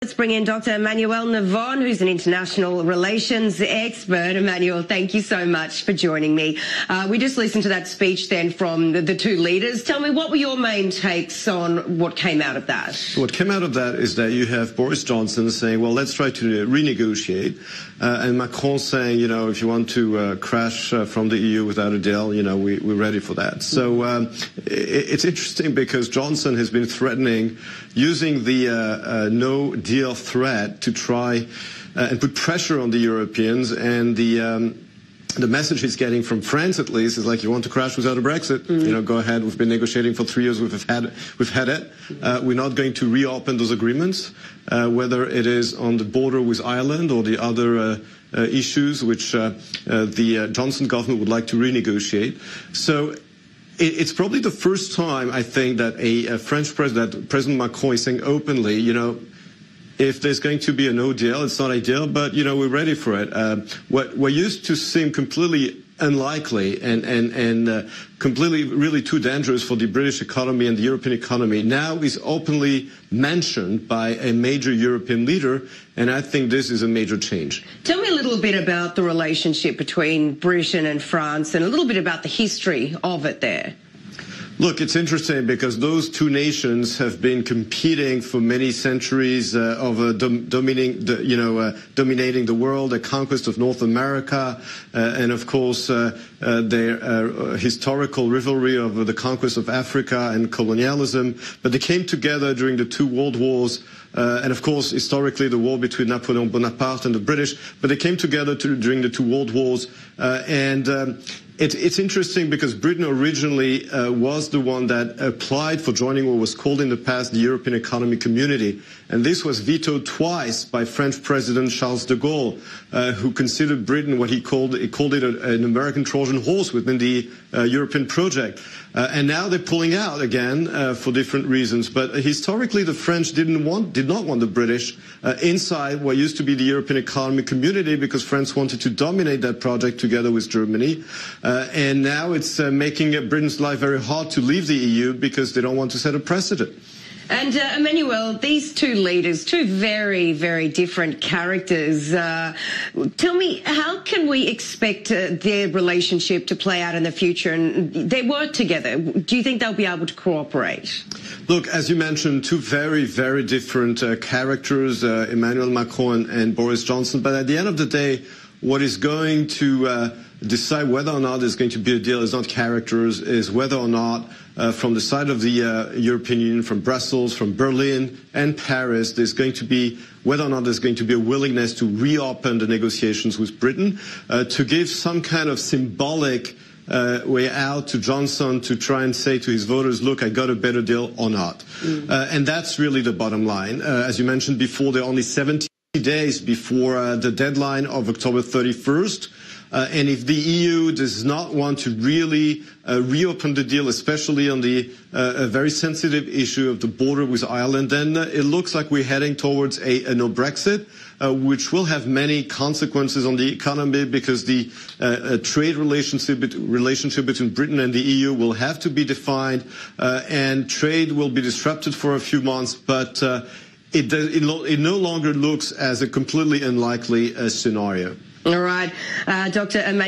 Let's bring in Dr. Emmanuel Navon, who's an international relations expert. Emmanuel, thank you so much for joining me. We just listened to that speech then from the two leaders. Tell me, what were your main takes on what came out of that? What came out of that is that you have Boris Johnson saying, well, let's try to renegotiate. And Macron saying, you know, if you want to crash from the EU without a deal, you know, we're ready for that. So it's interesting because Johnson has been threatening using the no deal threat to try and put pressure on the Europeans, and the message he's getting from France, at least, is like, you want to crash without a Brexit? You know, go ahead. We've been negotiating for 3 years. We've had it. We're not going to reopen those agreements, whether it is on the border with Ireland or the other issues which the Johnson government would like to renegotiate. So it's probably the first time, I think, that a French president, President Macron, is saying openly, you know, if there's going to be a no deal, it's not ideal, but, you know, we're ready for it. What used to seem completely unlikely and completely really too dangerous for the British economy and the European economy now is openly mentioned by a major European leader, and I think this is a major change. Tell me a little bit about the relationship between Britain and France and a little bit about the history of it there. Look, it's interesting because those two nations have been competing for many centuries of dominating the world, the conquest of North America, and of course their historical rivalry over the conquest of Africa and colonialism. But they came together during the two world wars, and of course historically the war between Napoleon Bonaparte and the British. But they came together during the two world wars, It's interesting because Britain originally was the one that applied for joining what was called in the past the European Economic Community. And this was vetoed twice by French President Charles de Gaulle, who considered Britain what he called it an American Trojan horse within the European project. And now they're pulling out again for different reasons. But historically, the French did not want the British inside what used to be the European Economic Community, because France wanted to dominate that project together with Germany. And now it's making Britain's life very hard to leave the EU because they don't want to set a precedent. And Emmanuel, these two leaders, two very, very different characters. Tell me, how can we expect their relationship to play out in the future? And they work together. Do you think they'll be able to cooperate? Look, as you mentioned, two very, very different characters, Emmanuel Macron and Boris Johnson. But at the end of the day, what is going to decide whether or not there's going to be a deal is not characters, is whether or not from the side of the European Union, from Brussels, from Berlin and Paris, there's going to be whether or not there's going to be a willingness to reopen the negotiations with Britain, to give some kind of symbolic way out to Johnson to try and say to his voters, look, I got a better deal or not. And that's really the bottom line. As you mentioned before, there are only 70 days before the deadline of October 31st. And if the EU does not want to really reopen the deal, especially on the very sensitive issue of the border with Ireland, then it looks like we're heading towards a no Brexit, which will have many consequences on the economy, because the trade relationship between Britain and the EU will have to be defined, and trade will be disrupted for a few months. But it no longer looks as a completely unlikely scenario. All right, Dr. Emmanuel.